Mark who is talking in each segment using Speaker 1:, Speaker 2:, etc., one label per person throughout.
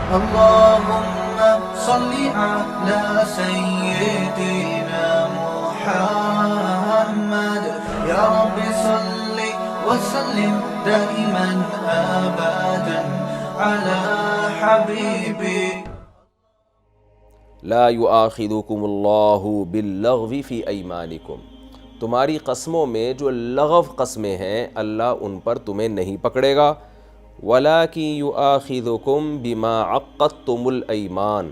Speaker 1: اللهم صل على سيدنا محمد يا رب صل وسلم دائما أبدا على حبيبي.
Speaker 2: لا یؤاخذکم اللہ باللغو فی ایمانکم، تمہاری قسموں میں جو لغو قسمیں ہیں اللہ ان پر تمہیں نہیں پکڑے گا. وَلَٰكِن يُؤَاخِذُكُم بِمَا عَقَّدتُّمُ الْأَيْمَانَ،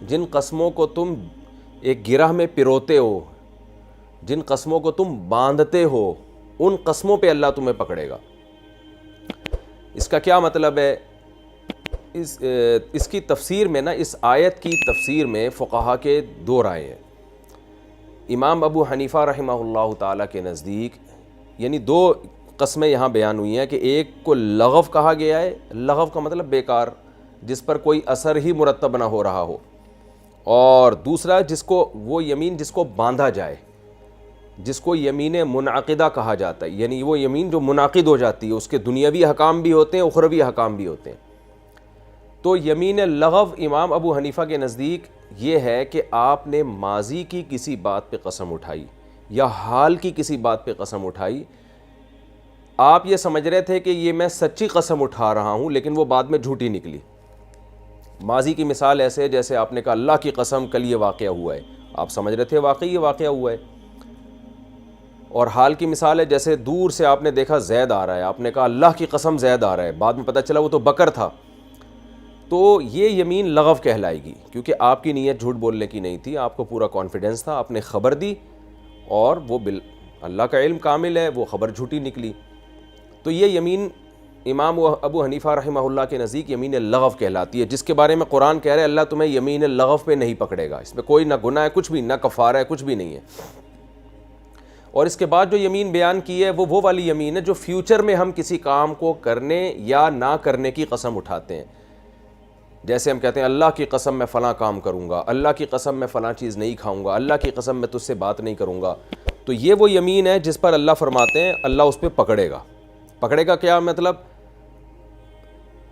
Speaker 2: جن قسموں کو تم ایک گرہ میں پروتے ہو، جن قسموں کو تم باندھتے ہو، ان قسموں پہ اللہ تمہیں پکڑے گا. اس کا کیا مطلب ہے؟ اس کی تفسیر میں نا، اس آیت کی تفسیر میں فقہا کے دو رائے ہیں. امام ابو حنیفہ رحمہ اللہ تعالیٰ کے نزدیک یعنی دو قسمیں یہاں بیان ہوئی ہیں کہ ایک کو لغو کہا گیا ہے، لغو کا مطلب بیکار، جس پر کوئی اثر ہی مرتب نہ ہو رہا ہو، اور دوسرا جس کو وہ یمین جس کو باندھا جائے، جس کو یمین منعقدہ کہا جاتا ہے، یعنی وہ یمین جو منعقد ہو جاتی ہے، اس کے دنیاوی احکام بھی ہوتے ہیں، اخروی احکام بھی ہوتے ہیں. تو یمین لغو امام ابو حنیفہ کے نزدیک یہ ہے کہ آپ نے ماضی کی کسی بات پہ قسم اٹھائی یا حال کی کسی بات پہ قسم اٹھائی، آپ یہ سمجھ رہے تھے کہ یہ میں سچی قسم اٹھا رہا ہوں، لیکن وہ بعد میں جھوٹی نکلی. ماضی کی مثال ایسے ہے جیسے آپ نے کہا اللہ کی قسم کل یہ واقعہ ہوا ہے، آپ سمجھ رہے تھے واقعی یہ واقعہ ہوا ہے. اور حال کی مثال ہے جیسے دور سے آپ نے دیکھا زید آ رہا ہے، آپ نے کہا اللہ کی قسم زید آ رہا ہے، بعد میں پتہ چلا وہ تو بکر تھا. تو یہ یمین لغو کہلائے گی، کیونکہ آپ کی نیت جھوٹ بولنے کی نہیں تھی، آپ کو پورا کانفیڈنس تھا، آپ نے خبر دی اور وہ اللہ کا علم کامل ہے، وہ خبر جھوٹی نکلی. تو یہ یمین امام ابو حنیفہ رحمہ اللہ کے نزدیک یمین لغو کہلاتی ہے، جس کے بارے میں قرآن کہہ رہے اللہ تمہیں یمین لغو پہ نہیں پکڑے گا، اس میں کوئی نہ گناہ ہے، کچھ بھی نہ کفارہ ہے، کچھ بھی نہیں ہے. اور اس کے بعد جو یمین بیان کی ہے وہ والی یمین ہے جو فیوچر میں ہم کسی کام کو کرنے یا نہ کرنے کی قسم اٹھاتے ہیں. جیسے ہم کہتے ہیں اللہ کی قسم میں فلاں کام کروں گا، اللہ کی قسم میں فلاں چیز نہیں کھاؤں گا، اللہ کی قسم میں تجھ سے بات نہیں کروں گا. تو یہ وہ یمین ہے جس پر اللہ فرماتے ہیں اللہ اس پہ پکڑے گا. پکڑے گا کیا مطلب؟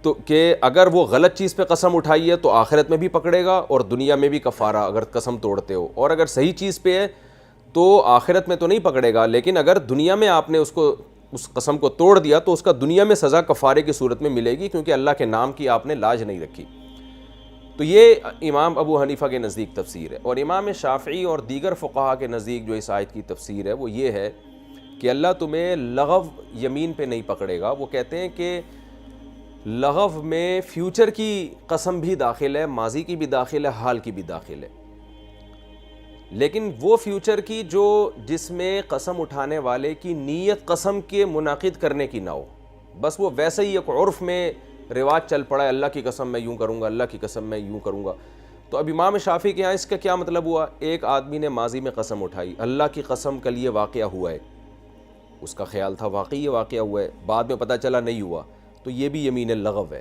Speaker 2: تو کہ اگر وہ غلط چیز پہ قسم اٹھائی ہے تو آخرت میں بھی پکڑے گا اور دنیا میں بھی کفارہ اگر قسم توڑتے ہو، اور اگر صحیح چیز پہ ہے تو آخرت میں تو نہیں پکڑے گا، لیکن اگر دنیا میں آپ نے اس قسم کو توڑ دیا تو اس کا دنیا میں سزا کفارے کی صورت میں ملے گی، کیونکہ اللہ کے نام کی آپ نے لاج نہیں رکھی. تو یہ امام ابو حنیفہ کے نزدیک تفسیر ہے. اور امام شافعی اور دیگر فقہا کے نزدیک جو اس آیت کی تفسیر ہے وہ یہ ہے کہ اللہ تمہیں لغو یمین پہ نہیں پکڑے گا. وہ کہتے ہیں کہ لغو میں فیوچر کی قسم بھی داخل ہے، ماضی کی بھی داخل ہے، حال کی بھی داخل ہے، لیکن وہ فیوچر کی جس میں قسم اٹھانے والے کی نیت قسم کے منعقد کرنے کی نہ ہو، بس وہ ویسے ہی ایک عرف میں رواج چل پڑا ہے اللہ کی قسم میں یوں کروں گا، اللہ کی قسم میں یوں کروں گا. تو اب امام شافعی کے یہاں اس کا کیا مطلب ہوا؟ ایک آدمی نے ماضی میں قسم اٹھائی اللہ کی قسم کل یہ واقعہ ہوا ہے، اس کا خیال تھا واقعی یہ واقعہ ہوا ہے، بعد میں پتہ چلا نہیں ہوا، تو یہ بھی یمین لغو ہے.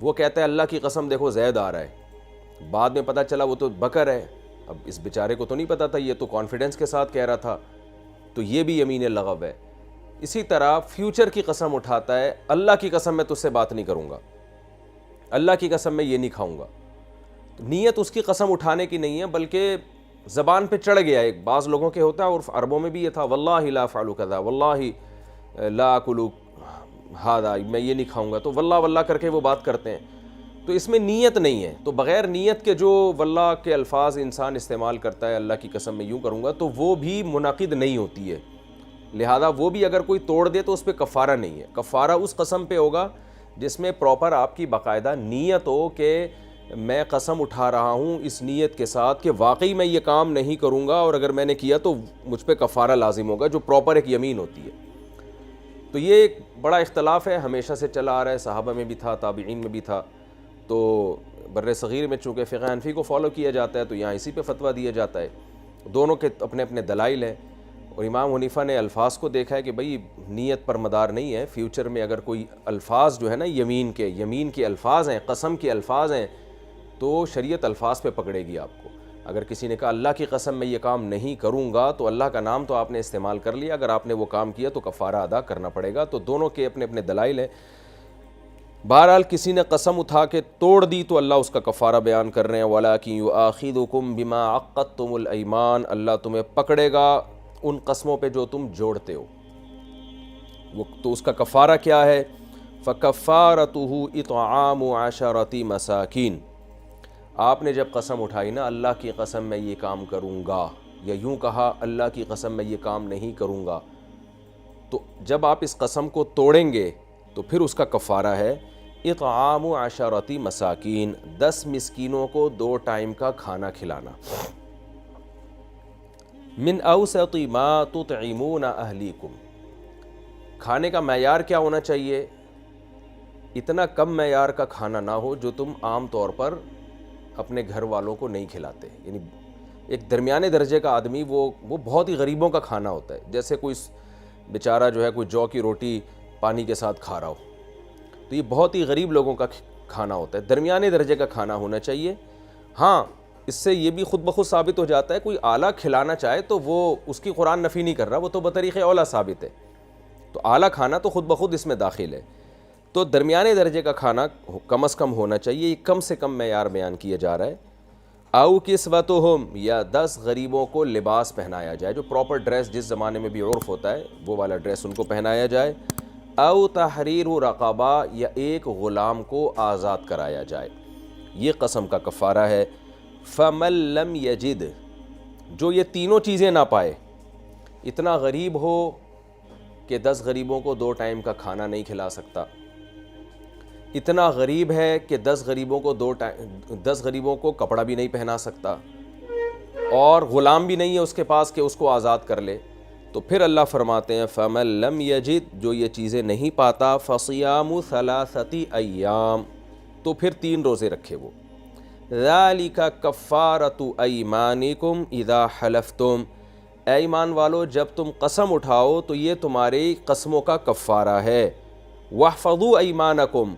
Speaker 2: وہ کہتا ہے اللہ کی قسم دیکھو زید آ رہا ہے، بعد میں پتہ چلا وہ تو بکر ہے، اب اس بیچارے کو تو نہیں پتہ تھا، یہ تو کانفیڈنس کے ساتھ کہہ رہا تھا، تو یہ بھی یمین لغو ہے. اسی طرح فیوچر کی قسم اٹھاتا ہے اللہ کی قسم میں تجھ سے بات نہیں کروں گا، اللہ کی قسم میں یہ نہیں کھاؤں گا. نیت اس کی قسم اٹھانے کی نہیں ہے بلکہ زبان پہ چڑھ گیا ہے. بعض لوگوں کے ہوتا ہے، اور عربوں میں بھی یہ تھا واللہ لا افعل کذا، واللہ لا اکل ھذا، میں یہ نہیں کھاؤں گا، تو واللہ واللہ کر کے وہ بات کرتے ہیں. تو اس میں نیت نہیں ہے. تو بغیر نیت کے جو واللہ کے الفاظ انسان استعمال کرتا ہے اللہ کی قسم میں یوں کروں گا، تو وہ بھی منعقد نہیں ہوتی ہے. لہذا وہ بھی اگر کوئی توڑ دے تو اس پہ کفارہ نہیں ہے. کفارہ اس قسم پہ ہوگا جس میں پراپر آپ کی باقاعدہ نیت ہو کہ میں قسم اٹھا رہا ہوں اس نیت کے ساتھ کہ واقعی میں یہ کام نہیں کروں گا، اور اگر میں نے کیا تو مجھ پہ کفارہ لازم ہوگا، جو پراپر ایک یمین ہوتی ہے. تو یہ ایک بڑا اختلاف ہے، ہمیشہ سے چلا آ رہا ہے، صحابہ میں بھی تھا، تابعین میں بھی تھا. تو بر صغیر میں چونکہ فقہ حنفی کو فالو کیا جاتا ہے تو یہاں اسی پہ فتویٰ دیا جاتا ہے. دونوں کے اپنے اپنے دلائل ہیں. اور امام حنیفہ نے الفاظ کو دیکھا ہے کہ بھئی نیت پر مدار نہیں ہے، فیوچر میں اگر کوئی الفاظ جو ہے نا یمین کے الفاظ ہیں، قسم کے الفاظ ہیں، تو شریعت الفاظ پہ پکڑے گی آپ کو. اگر کسی نے کہا اللہ کی قسم میں یہ کام نہیں کروں گا، تو اللہ کا نام تو آپ نے استعمال کر لیا، اگر آپ نے وہ کام کیا تو کفارہ ادا کرنا پڑے گا. تو دونوں کے اپنے اپنے دلائل ہیں. بہرحال کسی نے قسم اٹھا کے توڑ دی تو اللہ اس کا کفارہ بیان کر رہے ہیں، وَلَٰكِن يُؤَاخِذُكُم بِمَا عَقَّدتُّمُ الْأَيْمَانَ، اللہ تمہیں پکڑے گا ان قسموں پہ جو تم جوڑتے ہو، وہ تو اس کا کفارہ کیا ہے؟ فَكَفَّارَتُهُ إِطْعَامُ عَشَرَةِ مَسَاكِينَ، آپ نے جب قسم اٹھائی نا اللہ کی قسم میں یہ کام کروں گا، یا یوں کہا اللہ کی قسم میں یہ کام نہیں کروں گا، تو جب آپ اس قسم کو توڑیں گے تو پھر اس کا کفارہ ہے اطعام عشرۃ مساکین، 10 مسکینوں کو 2 ٹائم کا کھانا کھلانا، من اوسط ما تطعمون اہلیکم، کھانے کا معیار کیا ہونا چاہیے؟ اتنا کم معیار کا کھانا نہ ہو جو تم عام طور پر اپنے گھر والوں کو نہیں کھلاتے، یعنی ایک درمیانے درجے کا آدمی وہ بہت ہی غریبوں کا کھانا ہوتا ہے، جیسے کوئی بیچارہ جو ہے کوئی جو کی روٹی پانی کے ساتھ کھا رہا ہو، تو یہ بہت ہی غریب لوگوں کا کھانا ہوتا ہے، درمیانے درجے کا کھانا ہونا چاہیے۔ ہاں اس سے یہ بھی خود بخود ثابت ہو جاتا ہے کوئی اعلیٰ کھلانا چاہے تو وہ اس کی قرآن نفی نہیں کر رہا، وہ تو بطریق اولیٰ ثابت ہے، تو اعلیٰ کھانا تو خود بخود اس میں داخل ہے، تو درمیانے درجے کا کھانا کم از کم ہونا چاہیے، یہ کم سے کم معیار بیان کیا جا رہا ہے۔ او کسوتہم، یا 10 غریبوں کو لباس پہنایا جائے، جو پراپر ڈریس جس زمانے میں بھی عرف ہوتا ہے وہ والا ڈریس ان کو پہنایا جائے۔ او تحریر رقبہ، یا ایک غلام کو آزاد کرایا جائے، یہ قسم کا کفارہ ہے۔ فمن لم یجد، جو یہ تینوں چیزیں نہ پائے، اتنا غریب ہو کہ 10 غریبوں کو 2 ٹائم کا کھانا نہیں کھلا سکتا، اتنا غریب ہے کہ 10 غریبوں کو 10 غریبوں کو کپڑا بھی نہیں پہنا سکتا، اور غلام بھی نہیں ہے اس کے پاس کہ اس کو آزاد کر لے، تو پھر اللہ فرماتے ہیں فَمَن لَمْ يَجِدْ، جو یہ چیزیں نہیں پاتا، فَصِيَامُ 3 ایام، تو پھر 3 روزے رکھے وہ۔ ذَلِكَ كَفَّارَةُ أَيْمَانِكُمْ إِذَا حَلَفْتُمْ، اے ایمان والو جب تم قسم اٹھاؤ تو یہ تمہاری قسموں کا کفارہ ہے۔ وَاحْفَظُوا أَيْمَانَكُمْ،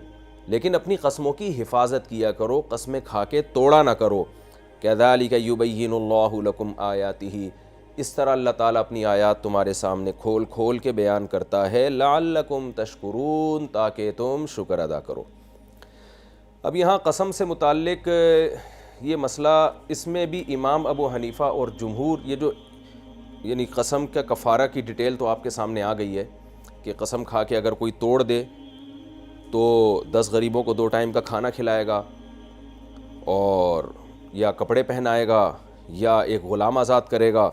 Speaker 2: لیکن اپنی قسموں کی حفاظت کیا کرو، قسمیں کھا کے توڑا نہ کرو۔ كَذَلِكَ يُبَيِّنُ اللَّهُ لَكُمْ آيَاتِهِ، اس طرح اللہ تعالیٰ اپنی آیات تمہارے سامنے کھول کھول کے بیان کرتا ہے، لَعَلَّكُمْ تَشْكُرُونَ، تاکہ تم شکر ادا کرو۔ اب یہاں قسم سے متعلق یہ مسئلہ، اس میں بھی امام ابو حنیفہ اور جمہور، یہ جو یعنی قسم کا کفارہ کی ڈیٹیل تو آپ کے سامنے آ گئی ہے کہ قسم کھا کے اگر کوئی توڑ دے تو 10 غریبوں کو 2 ٹائم کا کھانا کھلائے گا، اور یا کپڑے پہنائے گا، یا ایک غلام آزاد کرے گا،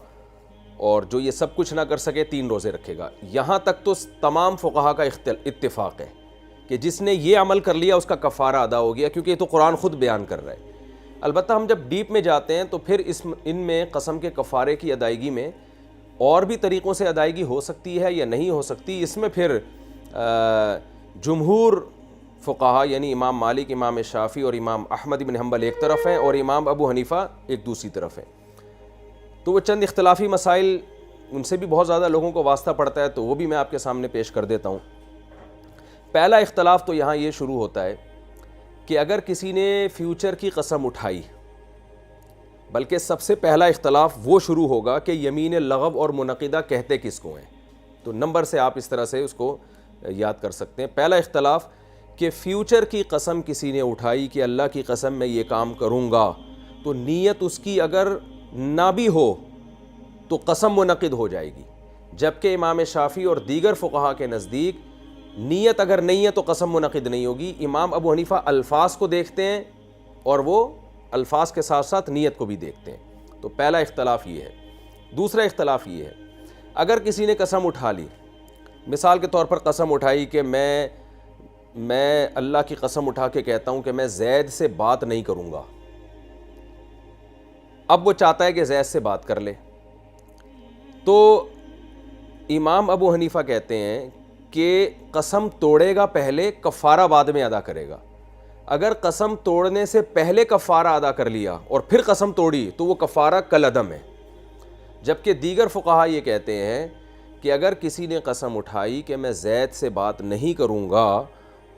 Speaker 2: اور جو یہ سب کچھ نہ کر سکے 3 روزے رکھے گا۔ یہاں تک تو تمام فقہا کا اتفاق ہے کہ جس نے یہ عمل کر لیا اس کا کفارہ ادا ہو گیا، کیونکہ یہ تو قرآن خود بیان کر رہا ہے۔ البتہ ہم جب ڈیپ میں جاتے ہیں تو پھر ان میں قسم کے کفارے کی ادائیگی میں اور بھی طریقوں سے ادائیگی ہو سکتی ہے یا نہیں ہو سکتی، اس میں پھر جمہور فقہا یعنی امام مالک، امام شافعی اور امام احمد بن حنبل ایک طرف ہیں، اور امام ابو حنیفہ ایک دوسری طرف ہیں، تو وہ چند اختلافی مسائل، ان سے بھی بہت زیادہ لوگوں کو واسطہ پڑتا ہے، تو وہ بھی میں آپ کے سامنے پیش کر دیتا ہوں۔ پہلا اختلاف تو یہاں یہ شروع ہوتا ہے کہ اگر کسی نے فیوچر کی قسم اٹھائی، بلکہ سب سے پہلا اختلاف وہ شروع ہوگا کہ یمین لغو اور منعقدہ کہتے کس کو ہیں، تو نمبر سے آپ اس طرح سے اس کو یاد کر سکتے ہیں۔ پہلا اختلاف کہ فیوچر کی قسم کسی نے اٹھائی کہ اللہ کی قسم میں یہ کام کروں گا، تو نیت اس کی اگر نہ بھی ہو تو قسم منعقد ہو جائے گی، جبکہ امام شافعی اور دیگر فقہا کے نزدیک نیت اگر نہیں ہے تو قسم منعقد نہیں ہوگی۔ امام ابو حنیفہ الفاظ کو دیکھتے ہیں اور وہ الفاظ کے ساتھ ساتھ نیت کو بھی دیکھتے ہیں، تو پہلا اختلاف یہ ہے۔ دوسرا اختلاف یہ ہے، اگر کسی نے قسم اٹھا لی، مثال کے طور پر قسم اٹھائی کہ میں اللہ کی قسم اٹھا کے کہتا ہوں کہ میں زید سے بات نہیں کروں گا، اب وہ چاہتا ہے کہ زید سے بات کر لے، تو امام ابو حنیفہ کہتے ہیں کہ قسم توڑے گا پہلے، کفارہ بعد میں ادا کرے گا۔ اگر قسم توڑنے سے پہلے کفارہ ادا کر لیا اور پھر قسم توڑی تو وہ کفارہ کالعدم ہے، جبکہ دیگر فقہا یہ کہتے ہیں کہ اگر کسی نے قسم اٹھائی کہ میں زید سے بات نہیں کروں گا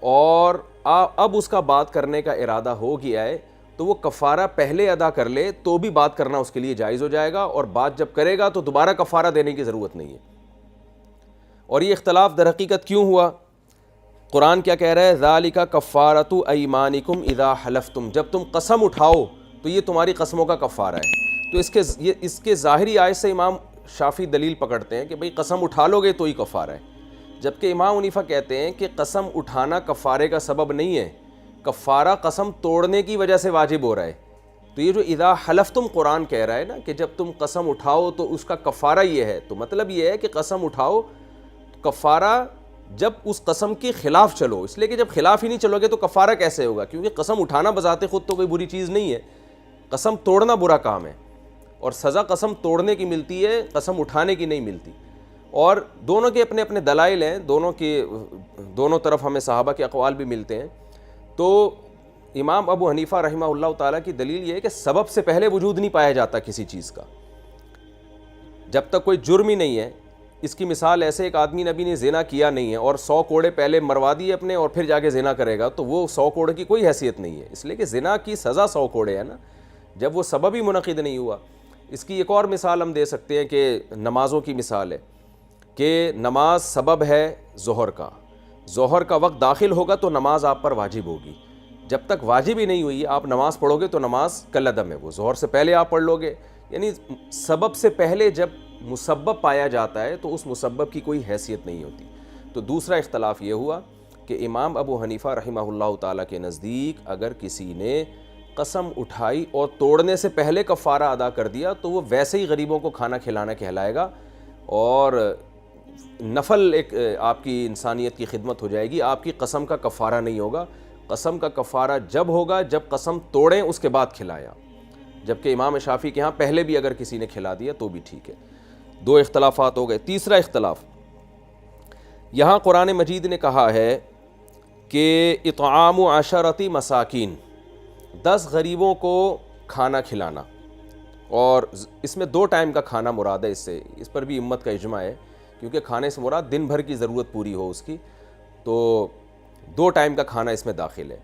Speaker 2: اور اب اس کا بات کرنے کا ارادہ ہو گیا ہے، تو وہ کفارہ پہلے ادا کر لے تو بھی بات کرنا اس کے لیے جائز ہو جائے گا، اور بات جب کرے گا تو دوبارہ کفارہ دینے کی ضرورت نہیں ہے۔ اور یہ اختلاف در حقیقت کیوں ہوا؟ قرآن کیا کہہ رہا ہے؟ ذالک کفارۃ ایمانکم اذا حلفتم، جب تم قسم اٹھاؤ تو یہ تمہاری قسموں کا کفارہ ہے۔ تو اس کے ظاہری آیت سے امام شافعی دلیل پکڑتے ہیں کہ بھئی قسم اٹھا لو گے تو ہی کفارہ ہے، جبکہ امام حنیفہ کہتے ہیں کہ قسم اٹھانا کفارے کا سبب نہیں ہے، کفارہ قسم توڑنے کی وجہ سے واجب ہو رہا ہے۔ تو یہ جو اذا حلفتم قرآن کہہ رہا ہے نا کہ جب تم قسم اٹھاؤ تو اس کا کفارہ یہ ہے، تو مطلب یہ ہے کہ قسم اٹھاؤ، کفارہ جب اس قسم کے خلاف چلو، اس لیے کہ جب خلاف ہی نہیں چلو گے تو کفارہ کیسے ہوگا؟ کیونکہ قسم اٹھانا بذات خود تو کوئی بری چیز نہیں ہے، قسم توڑنا برا کام ہے، اور سزا قسم توڑنے کی ملتی ہے، قسم اٹھانے کی نہیں ملتی۔ اور دونوں کے اپنے اپنے دلائل ہیں، دونوں طرف ہمیں صحابہ کے اقوال بھی ملتے ہیں۔ تو امام ابو حنیفہ رحمہ اللہ تعالیٰ کی دلیل یہ ہے کہ سبب سے پہلے وجود نہیں پایا جاتا کسی چیز کا، جب تک کوئی جرم ہی نہیں ہے۔ اس کی مثال ایسے ایک آدمی نبی نے زنا کیا نہیں ہے اور 100 کوڑے پہلے مروا دیے اپنے اور پھر جا کے زنا کرے گا، تو وہ 100 کوڑے کی کوئی حیثیت نہیں ہے، اس لیے کہ زنا کی سزا 100 کوڑے ہے نا، جب وہ سبب ہی منعقد نہیں ہوا۔ اس کی ایک اور مثال ہم دے سکتے ہیں کہ نمازوں کی مثال ہے کہ نماز سبب ہے ظہر کا، ظہر کا وقت داخل ہوگا تو نماز آپ پر واجب ہوگی، جب تک واجب ہی نہیں ہوئی آپ نماز پڑھو گے تو نماز کالعدم ہے، وہ ظہر سے پہلے آپ پڑھ لو گے۔ یعنی سبب سے پہلے جب مسبب پایا جاتا ہے تو اس مسبب کی کوئی حیثیت نہیں ہوتی۔ تو دوسرا اختلاف یہ ہوا کہ امام ابو حنیفہ رحمہ اللہ تعالیٰ کے نزدیک اگر کسی نے قسم اٹھائی اور توڑنے سے پہلے کفارہ ادا کر دیا تو وہ ویسے ہی غریبوں کو کھانا کھلانا کہلائے گا، اور نفل ایک آپ کی انسانیت کی خدمت ہو جائے گی، آپ کی قسم کا کفارہ نہیں ہوگا۔ قسم کا کفارہ جب ہوگا جب قسم توڑیں اس کے بعد کھلایا، جبکہ امام شافعی کے ہاں پہلے بھی اگر کسی نے کھلا دیا تو بھی ٹھیک ہے۔ دو اختلافات ہو گئے۔ تیسرا اختلاف، یہاں قرآن مجید نے کہا ہے کہ اطعام 10 مساکین، 10 غریبوں کو کھانا کھلانا، اور اس میں 2 ٹائم کا کھانا مراد ہے، اس پر بھی امت کا اجماع ہے، کیونکہ کھانے سے مراد دن بھر کی ضرورت پوری ہو اس کی، تو 2 ٹائم کا کھانا اس میں داخل ہے۔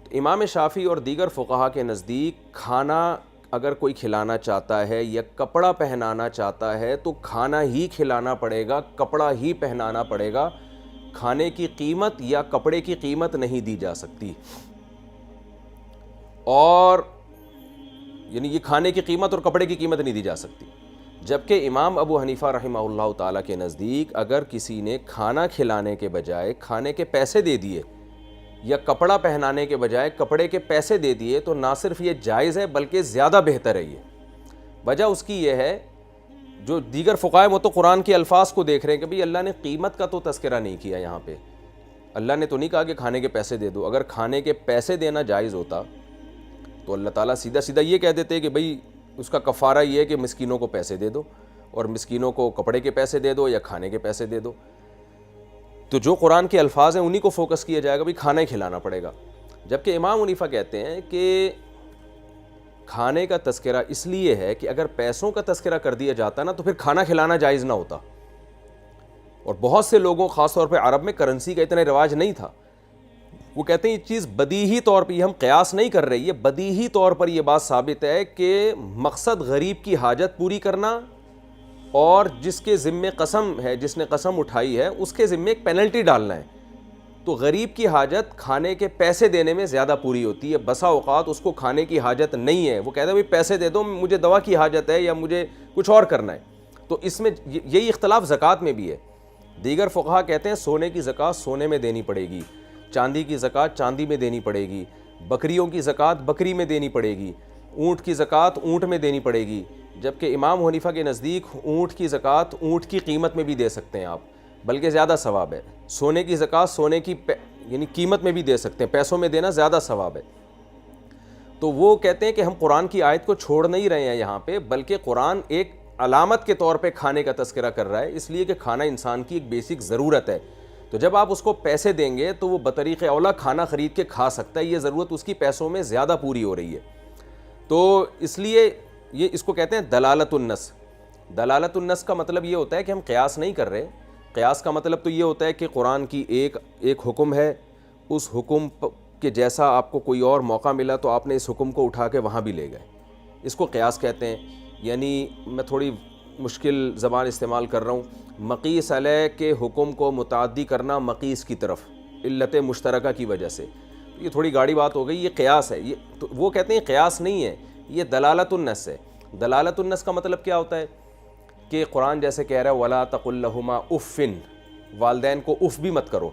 Speaker 2: تو امام شافعی اور دیگر فقہا کے نزدیک کھانا اگر کوئی کھلانا چاہتا ہے یا کپڑا پہنانا چاہتا ہے تو کھانا ہی کھلانا پڑے گا، کپڑا ہی پہنانا پڑے گا، کھانے کی قیمت یا کپڑے کی قیمت نہیں دی جا سکتی۔ اور یعنی یہ کھانے کی قیمت اور کپڑے کی قیمت نہیں دی جا سکتی، جبکہ امام ابو حنیفہ رحمہ اللہ تعالیٰ کے نزدیک اگر کسی نے کھانا کھلانے کے بجائے کھانے کے پیسے دے دیے یا کپڑا پہنانے کے بجائے کپڑے کے پیسے دے دیے تو نہ صرف یہ جائز ہے بلکہ زیادہ بہتر ہے۔ یہ وجہ اس کی یہ ہے، جو دیگر فقہاء وہ تو قرآن کے الفاظ کو دیکھ رہے ہیں کہ بھئی اللہ نے قیمت کا تو تذکرہ نہیں کیا، یہاں پہ اللہ نے تو نہیں کہا کہ کھانے کے پیسے دے دو۔ اگر کھانے کے پیسے دینا جائز ہوتا تو اللہ تعالیٰ سیدھا سیدھا یہ کہہ دیتے کہ بھئی اس کا کفارہ یہ ہے کہ مسکینوں کو پیسے دے دو، اور مسکینوں کو کپڑے کے پیسے دے دو یا کھانے کے پیسے دے دو۔ تو جو قرآن کے الفاظ ہیں انہی کو فوکس کیا جائے گا، بھئی کھانا ہی کھلانا پڑے گا، جبکہ امام حنیفہ کہتے ہیں کہ کھانے کا تذکرہ اس لیے ہے کہ اگر پیسوں کا تذکرہ کر دیا جاتا نا تو پھر کھانا کھلانا جائز نہ ہوتا، اور بہت سے لوگوں خاص طور پہ عرب میں کرنسی کا اتنا رواج نہیں تھا، وہ کہتے ہیں یہ چیز بدیہی طور پہ، یہ ہم قیاس نہیں کر رہے، یہ بدیہی طور پر یہ بات ثابت ہے کہ مقصد غریب کی حاجت پوری کرنا، اور جس کے ذمے قسم ہے، جس نے قسم اٹھائی ہے اس کے ذمے ایک پینلٹی ڈالنا ہے، تو غریب کی حاجت کھانے کے پیسے دینے میں زیادہ پوری ہوتی ہے۔ بسا اوقات اس کو کھانے کی حاجت نہیں ہے، وہ کہتا ہے بھئی پیسے دے دو، مجھے دوا کی حاجت ہے یا مجھے کچھ اور کرنا ہے۔ تو اس میں یہی اختلاف زکوٰۃ میں بھی ہے۔ دیگر فقہا کہتے ہیں سونے کی زکوٰۃ سونے میں دینی پڑے گی، چاندی کی زکوٰۃ چاندی میں دینی پڑے گی، بکریوں کی زکوٰۃ بکری میں دینی پڑے گی، اونٹ کی زکوٰۃ اونٹ میں دینی پڑے گی، جبکہ امام حنیفہ کے نزدیک اونٹ کی زکوٰۃ اونٹ کی قیمت میں بھی دے سکتے ہیں آپ، بلکہ زیادہ ثواب ہے۔ سونے کی زکوٰۃ سونے کی یعنی قیمت میں بھی دے سکتے ہیں، پیسوں میں دینا زیادہ ثواب ہے۔ تو وہ کہتے ہیں کہ ہم قرآن کی آیت کو چھوڑ نہیں رہے ہیں یہاں پہ، بلکہ قرآن ایک علامت کے طور پہ کھانے کا تذکرہ کر رہا ہے، اس لیے کہ کھانا انسان کی ایک بیسک ضرورت ہے۔ تو جب آپ اس کو پیسے دیں گے تو وہ بطریق اولا کھانا خرید کے کھا سکتا ہے، یہ ضرورت اس کی پیسوں میں زیادہ پوری ہو رہی ہے۔ تو اس لیے یہ اس کو کہتے ہیں دلالت النص۔ دلالت النص کا مطلب یہ ہوتا ہے کہ ہم قیاس نہیں کر رہے، قیاس کا مطلب تو یہ ہوتا ہے کہ قرآن کی ایک حکم ہے، اس حکم کے جیسا آپ کو کوئی اور موقع ملا تو آپ نے اس حکم کو اٹھا کے وہاں بھی لے گئے، اس کو قیاس کہتے ہیں۔ یعنی میں تھوڑی مشکل زبان استعمال کر رہا ہوں، مقیس علیہ کے حکم کو متعدی کرنا مقیس کی طرف، علت مشترکہ کی وجہ سے. یہ تھوڑی گاڑی بات ہو گئی, یہ قیاس ہے. یہ تو وہ کہتے ہیں قیاس نہیں ہے, یہ دلالت النص ہے. دلالت النص کا مطلب کیا ہوتا ہے کہ قرآن جیسے کہہ رہا ہے وَلَا تَقُلْ لَهُمَا اُفٍّ, والدین کو اف بھی مت کرو.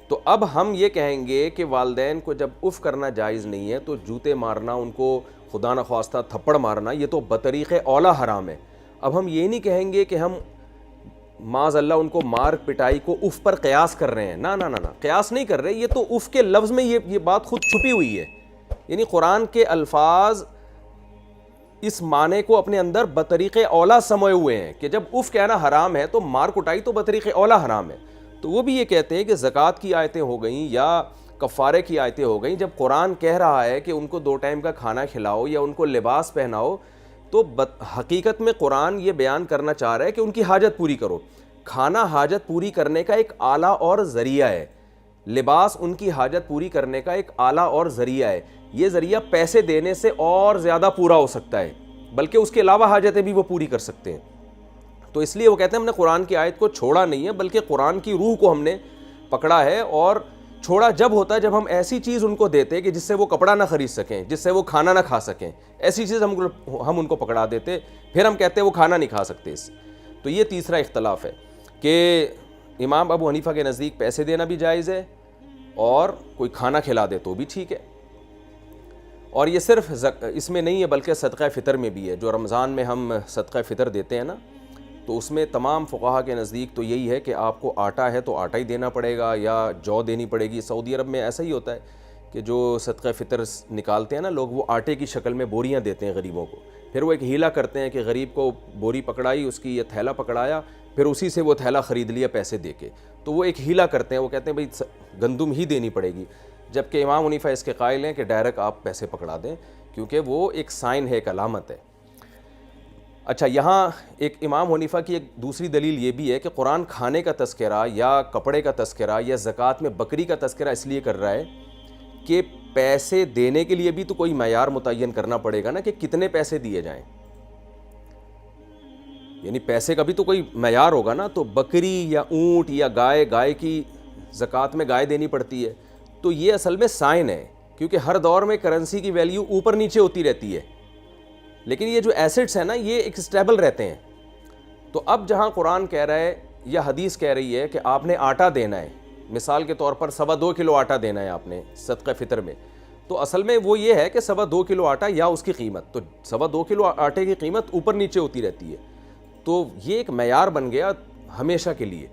Speaker 2: تو اب ہم یہ کہیں گے کہ والدین کو جب اف کرنا جائز نہیں ہے تو جوتے مارنا, ان کو خدا نخواستہ تھپڑ مارنا, یہ تو بطریق اولا حرام ہے. اب ہم یہ نہیں کہیں گے کہ ہم معاذ اللہ ان کو مار پٹائی کو اف پر قیاس کر رہے ہیں. نہ قیاس نہیں کر رہے, یہ تو اف کے لفظ میں یہ بات خود چھپی ہوئی ہے. یعنی قرآن کے الفاظ اس معنی کو اپنے اندر بطریق اولا سموئے ہوئے ہیں کہ جب اف کہنا حرام ہے تو مار کٹائی تو بطریق اولا حرام ہے. تو وہ بھی یہ کہتے ہیں کہ زکوٰۃ کی آیتیں ہو گئیں یا کفارے کی آیتیں ہو گئیں, جب قرآن کہہ رہا ہے کہ ان کو 2 ٹائم کا کھانا کھلاؤ یا ان کو لباس پہناؤ, تو حقیقت میں قرآن یہ بیان کرنا چاہ رہا ہے کہ ان کی حاجت پوری کرو. کھانا حاجت پوری کرنے کا ایک آلہ اور ذریعہ ہے, لباس ان کی حاجت پوری کرنے کا ایک آلہ اور ذریعہ ہے. یہ ذریعہ پیسے دینے سے اور زیادہ پورا ہو سکتا ہے, بلکہ اس کے علاوہ حاجتیں بھی وہ پوری کر سکتے ہیں. تو اس لیے وہ کہتے ہیں ہم نے قرآن کی آیت کو چھوڑا نہیں ہے, بلکہ قرآن کی روح کو ہم نے پکڑا ہے. اور چھوڑا جب ہوتا ہے جب ہم ایسی چیز ان کو دیتے کہ جس سے وہ کپڑا نہ خرید سکیں, جس سے وہ کھانا نہ کھا سکیں, ایسی چیز ہم ان کو پکڑا دیتے, پھر ہم کہتے ہیں وہ کھانا نہیں کھا سکتے. تو یہ تیسرا اختلاف ہے کہ امام ابو حنیفہ کے نزدیک پیسے دینا بھی جائز ہے اور کوئی کھانا کھلا دے تو بھی ٹھیک ہے. اور یہ صرف اس میں نہیں ہے بلکہ صدقہ فطر میں بھی ہے. جو رمضان میں ہم صدقہ فطر دیتے ہیں نا, تو اس میں تمام فقہا کے نزدیک تو یہی ہے کہ آپ کو آٹا ہے تو آٹا ہی دینا پڑے گا یا جو دینی پڑے گی. سعودی عرب میں ایسا ہی ہوتا ہے کہ جو صدقہ فطر نکالتے ہیں نا لوگ, وہ آٹے کی شکل میں بوریاں دیتے ہیں غریبوں کو. پھر وہ ایک ہیلا کرتے ہیں کہ غریب کو بوری پکڑائی, اس کی یہ تھیلا پکڑایا, پھر اسی سے وہ تھیلا خرید لیا پیسے دے کے. تو وہ ایک ہیلا کرتے ہیں, وہ کہتے ہیں بھئی گندم ہی دینی پڑے گی, جبکہ امام حنیفہ اس کے قائل ہیں کہ ڈائریکٹ آپ پیسے پکڑا دیں, کیونکہ وہ ایک سائن ہے, ایک علامت ہے. اچھا, یہاں ایک امام حنیفہ کی ایک دوسری دلیل یہ بھی ہے کہ قرآن کھانے کا تذکرہ یا کپڑے کا تذکرہ یا زکوٰۃ میں بکری کا تذکرہ اس لیے کر رہا ہے کہ پیسے دینے کے لیے بھی تو کوئی معیار متعین کرنا پڑے گا نا کہ کتنے پیسے دیے جائیں. یعنی پیسے کا بھی تو کوئی معیار ہوگا نا. تو بکری یا اونٹ یا گائے کی زکوٰۃ میں گائے دینی پڑتی ہے. تو یہ اصل میں سائن ہے, کیونکہ ہر دور میں کرنسی کی ویلیو اوپر نیچے ہوتی رہتی ہے, لیکن یہ جو ایسٹس ہیں نا یہ ایک اسٹیبل رہتے ہیں. تو اب جہاں قرآن کہہ رہا ہے یا حدیث کہہ رہی ہے کہ آپ نے آٹا دینا ہے, مثال کے طور پر 2.25 کلو آٹا دینا ہے آپ نے صدقہ فطر میں, تو اصل میں وہ یہ ہے کہ 2.25 کلو آٹا یا اس کی قیمت, تو 2.25 کلو آٹے کی قیمت اوپر نیچے ہوتی رہتی ہے. تو یہ ایک معیار بن گیا ہمیشہ کے لیے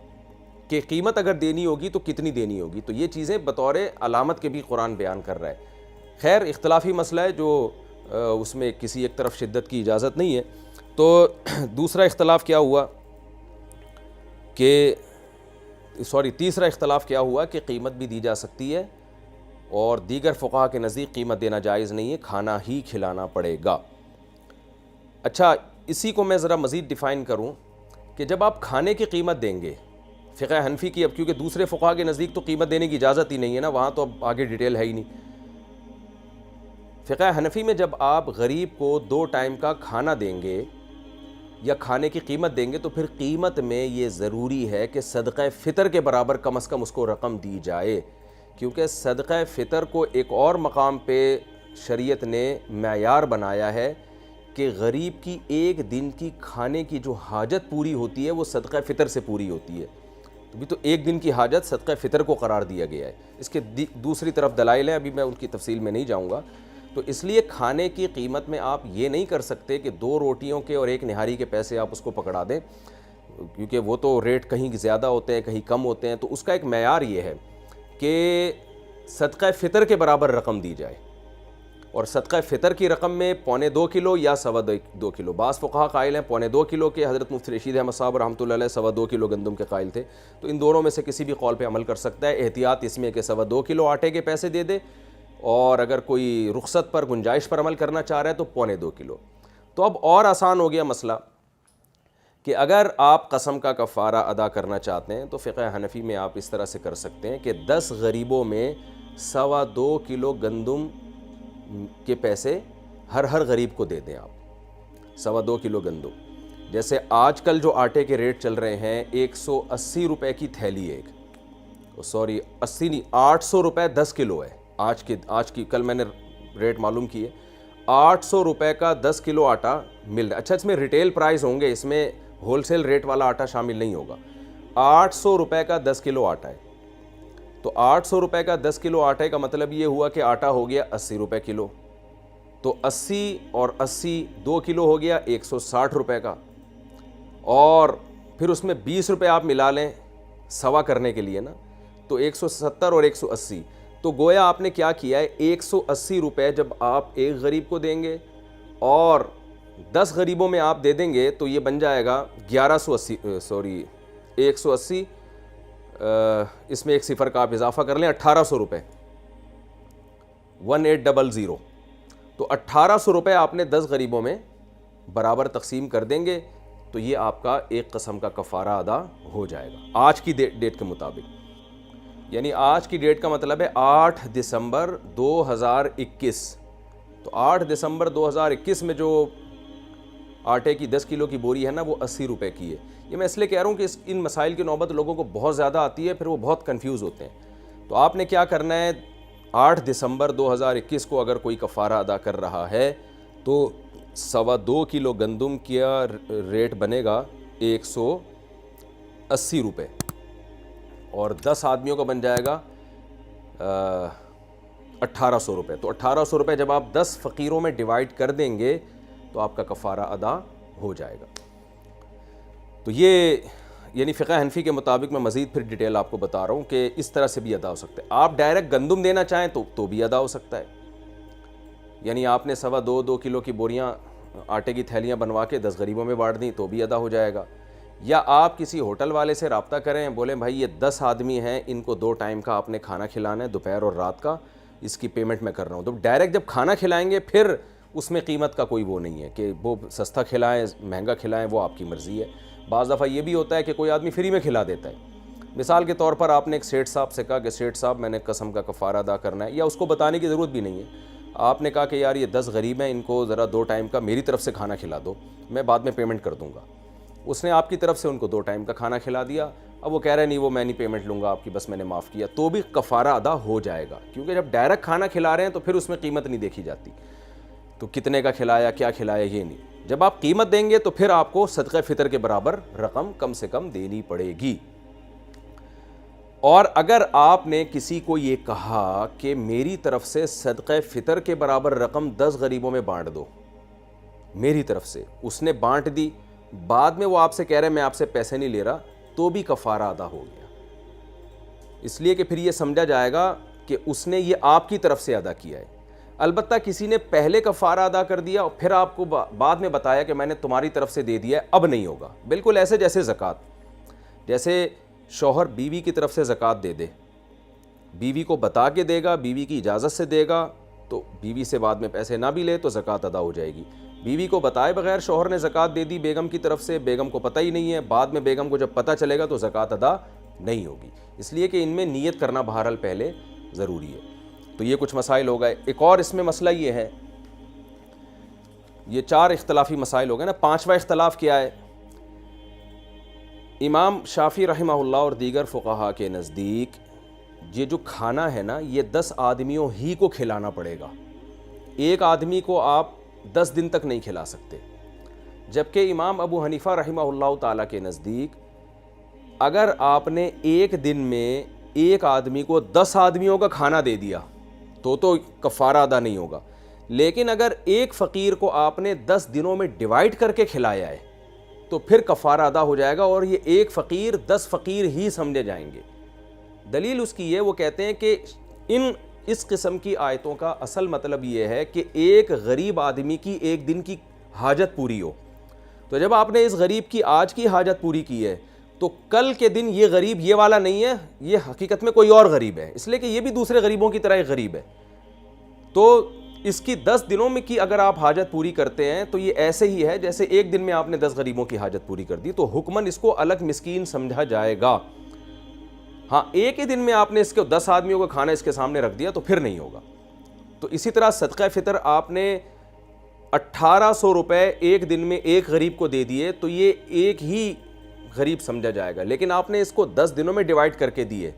Speaker 2: کہ قیمت اگر دینی ہوگی تو کتنی دینی ہوگی. تو یہ چیزیں بطور علامت کے بھی قرآن بیان کر رہا ہے. خیر اختلافی مسئلہ ہے جو اس میں کسی ایک طرف شدت کی اجازت نہیں ہے. تو تیسرا اختلاف کیا ہوا کہ قیمت بھی دی جا سکتی ہے اور دیگر فقہا کے نزدیک قیمت دینا جائز نہیں ہے, کھانا ہی کھلانا پڑے گا. اچھا, اسی کو میں ذرا مزید ڈیفائن کروں کہ جب آپ کھانے کی قیمت دیں گے فقہ حنفی کی, اب کیونکہ دوسرے فقہا کے نزدیک تو قیمت دینے کی اجازت ہی نہیں ہے نا, وہاں تو اب آگے ڈیٹیل ہے ہی نہیں. فقہ حنفی میں جب آپ غریب کو 2 ٹائم کا کھانا دیں گے یا کھانے کی قیمت دیں گے تو پھر قیمت میں یہ ضروری ہے کہ صدقہ فطر کے برابر کم از کم اس کو رقم دی جائے, کیونکہ صدقہ فطر کو ایک اور مقام پہ شریعت نے معیار بنایا ہے کہ غریب کی ایک دن کی کھانے کی جو حاجت پوری ہوتی ہے وہ صدقہ فطر سے پوری ہوتی ہے. تو ایک دن کی حاجت صدقہ فطر کو قرار دیا گیا ہے. اس کے دوسری طرف دلائل ہیں, ابھی میں ان کی تفصیل میں نہیں جاؤں گا. تو اس لیے کھانے کی قیمت میں آپ یہ نہیں کر سکتے کہ 2 روٹیوں کے اور 1 نہاری کے پیسے آپ اس کو پکڑا دیں, کیونکہ وہ تو ریٹ کہیں زیادہ ہوتے ہیں کہیں کم ہوتے ہیں. تو اس کا ایک معیار یہ ہے کہ صدقہ فطر کے برابر رقم دی جائے, اور صدقہ فطر کی رقم میں 1.25 کلو یا 2.25 کلو. بعض فقہا قائل ہیں 1.25 کلو کے, حضرت مفتی رشید احمد صاحب رحمۃ اللہ علیہ 2.25 کلو گندم کے قائل تھے. تو ان دونوں میں سے کسی بھی قول پہ عمل کر سکتا ہے. احتیاط اس میں کہ 2.25 کلو آٹے کے پیسے دے دے, اور اگر کوئی رخصت پر گنجائش پر عمل کرنا چاہ رہا ہے تو 1.25 کلو. تو اب اور آسان ہو گیا مسئلہ کہ اگر آپ قسم کا کفارہ ادا کرنا چاہتے ہیں تو فقہ حنفی میں آپ اس طرح سے کر سکتے ہیں کہ 10 غریبوں میں 2.25 کلو گندم کے پیسے ہر غریب کو دے دیں آپ. 2.25 کلو گندم, جیسے آج کل جو آٹے کے ریٹ چل رہے ہیں 180 روپے کی تھیلی ایک, سوری 80 نہیں 800 روپے 10 کلو ہے آج کی کل میں نے ریٹ معلوم کی ہے. 800 روپے کا 10 کلو آٹا مل رہا ہے. اچھا اس میں ریٹیل پرائز ہوں گے, اس میں ہول سیل ریٹ والا آٹا شامل نہیں ہوگا. 800 روپے کا 10 کلو آٹا ہے. تو 800 روپے کا 10 کلو آٹے کا مطلب یہ ہوا کہ آٹا ہو گیا 80 روپے کلو. تو 80 اور 80 2 کلو ہو گیا 160 روپے کا, اور پھر اس میں 20 روپے آپ ملا لیں سوا کرنے کے لیے نا, تو 170 اور 180. تو گویا آپ نے کیا کیا ہے, 180 روپے جب آپ ایک غریب کو دیں گے اور 10 غریبوں میں آپ دے دیں گے تو یہ بن جائے گا 180 اس میں ایک صفر کا آپ اضافہ کر لیں 1800 روپے 1800. تو 1800 روپے آپ نے 10 غریبوں میں برابر تقسیم کر دیں گے تو یہ آپ کا ایک قسم کا کفارہ ادا ہو جائے گا آج کی ڈیٹ کے مطابق. یعنی آج کی ڈیٹ کا مطلب ہے 8 دسمبر 2021. تو 8 دسمبر 2021 میں جو آٹے کی 10 کلو کی بوری ہے نا وہ 80 روپے کی ہے. یہ میں اس لیے کہہ رہا ہوں کہ ان مسائل کی نوبت لوگوں کو بہت زیادہ آتی ہے, پھر وہ بہت کنفیوز ہوتے ہیں. تو آپ نے کیا کرنا ہے, 8 دسمبر 2021 کو اگر کوئی کفارہ ادا کر رہا ہے تو 2.25 کلو گندم کا ریٹ بنے گا 180 روپے, اور 10 آدمیوں کا بن جائے گا 1800 روپے. تو 1800 روپے جب آپ 10 فقیروں میں ڈیوائڈ کر دیں گے تو آپ کا کفارہ ادا ہو جائے گا. تو یہ یعنی فقہ حنفی کے مطابق میں مزید پھر ڈیٹیل آپ کو بتا رہا ہوں کہ اس طرح سے بھی ادا ہو سکتا ہے. آپ ڈائریکٹ گندم دینا چاہیں تو بھی ادا ہو سکتا ہے. یعنی آپ نے 2.25 کلو کی بوریاں آٹے کی تھیلیاں بنوا کے 10 غریبوں میں بانٹ دیں تو بھی ادا ہو جائے گا. یا آپ کسی ہوٹل والے سے رابطہ کریں, بولیں بھائی یہ 10 آدمی ہیں, ان کو 2 ٹائم کا آپ نے کھانا کھلانا ہے, دوپہر اور رات کا, اس کی پیمنٹ میں کر رہا ہوں. تو ڈائریکٹ جب کھانا کھلائیں گے پھر اس میں قیمت کا کوئی وہ نہیں ہے کہ وہ سستا کھلائیں مہنگا کھلائیں, وہ آپ کی مرضی ہے. بعض دفعہ یہ بھی ہوتا ہے کہ کوئی آدمی فری میں کھلا دیتا ہے. مثال کے طور پر آپ نے ایک سیٹھ صاحب سے کہا کہ سیٹھ صاحب میں نے قسم کا کفارہ ادا کرنا ہے, یا اس کو بتانے کی ضرورت بھی نہیں ہے, آپ نے کہا کہ یار یہ 10 غریب ہیں, ان کو ذرا 2 ٹائم کا میری طرف سے کھانا کھلا دو, میں بعد میں پیمنٹ کر دوں گا. اس نے آپ کی طرف سے ان کو 2 ٹائم کا کھانا کھلا دیا. اب وہ کہہ رہے نہیں وہ میں نہیں پیمنٹ لوں گا آپ کی, بس میں نے معاف کیا, تو بھی کفارہ ادا ہو جائے گا. کیونکہ جب ڈائریکٹ کھانا کھلا رہے ہیں تو پھر اس میں قیمت نہیں دیکھی جاتی, تو کتنے کا کھلایا کیا کھلایا یہ نہیں. جب آپ قیمت دیں گے تو پھر آپ کو صدقہ فطر کے برابر رقم کم سے کم دینی پڑے گی. اور اگر آپ نے کسی کو یہ کہا کہ میری طرف سے صدقہ فطر کے برابر رقم 10 غریبوں میں بانٹ دو, میری طرف سے اس نے بانٹ دی, بعد میں وہ آپ سے کہہ رہے میں آپ سے پیسے نہیں لے رہا, تو بھی کفارہ ادا ہو گیا. اس لیے کہ پھر یہ سمجھا جائے گا کہ اس نے یہ آپ کی طرف سے ادا کیا ہے. البتہ کسی نے پہلے کفارہ ادا کر دیا اور پھر آپ کو بعد میں بتایا کہ میں نے تمہاری طرف سے دے دیا ہے, اب نہیں ہوگا. بالکل ایسے جیسے زکوٰۃ, جیسے شوہر بیوی کی طرف سے زکوٰۃ دے دے, بیوی کو بتا کے دے گا, بیوی کی اجازت سے دے گا, تو بیوی سے بعد میں پیسے نہ بھی لے تو زکوٰۃ ادا ہو جائے گی. بیوی کو بتائے بغیر شوہر نے زکوٰۃ دے دی بیگم کی طرف سے, بیگم کو پتہ ہی نہیں ہے, بعد میں بیگم کو جب پتہ چلے گا تو زکوٰۃ ادا نہیں ہوگی. اس لیے کہ ان میں نیت کرنا بہرحال پہلے ضروری ہے. تو یہ کچھ مسائل ہو گئے. ایک اور اس میں مسئلہ یہ ہے, یہ 4 اختلافی مسائل ہو گئے نا. 5واں اختلاف کیا ہے؟ امام شافعی رحمہ اللہ اور دیگر فقہا کے نزدیک یہ جو کھانا ہے نا یہ 10 آدمیوں ہی کو کھلانا پڑے گا. ایک آدمی کو آپ 10 دن تک نہیں کھلا سکتے. جبکہ امام ابو حنیفہ رحمہ اللہ تعالیٰ کے نزدیک اگر آپ نے ایک دن میں ایک آدمی کو 10 آدمیوں کا کھانا دے دیا تو کفارہ ادا نہیں ہوگا. لیکن اگر ایک فقیر کو آپ نے 10 دنوں میں ڈیوائیڈ کر کے کھلایا ہے تو پھر کفارہ ادا ہو جائے گا, اور یہ ایک فقیر 10 فقیر ہی سمجھے جائیں گے. دلیل اس کی یہ, وہ کہتے ہیں کہ اس قسم کی آیتوں کا اصل مطلب یہ ہے کہ ایک غریب آدمی کی ایک دن کی حاجت پوری ہو. تو جب آپ نے اس غریب کی آج کی حاجت پوری کی ہے تو کل کے دن یہ غریب یہ والا نہیں ہے, یہ حقیقت میں کوئی اور غریب ہے, اس لیے کہ یہ بھی دوسرے غریبوں کی طرح ایک غریب ہے. تو اس کی 10 دنوں میں کی اگر آپ حاجت پوری کرتے ہیں تو یہ ایسے ہی ہے جیسے ایک دن میں آپ نے 10 غریبوں کی حاجت پوری کر دی, تو حکماً اس کو الگ مسکین سمجھا جائے گا. ہاں ایک ہی دن میں آپ نے اس کو 10 آدمیوں کا کھانا اس کے سامنے رکھ دیا تو پھر نہیں ہوگا. تو اسی طرح صدقہ فطر آپ نے 1800 روپے ایک دن میں ایک غریب کو دے دیے تو یہ ایک ہی غریب سمجھا جائے گا. لیکن آپ نے اس کو 10 دنوں میں ڈیوائیڈ کر کے دیے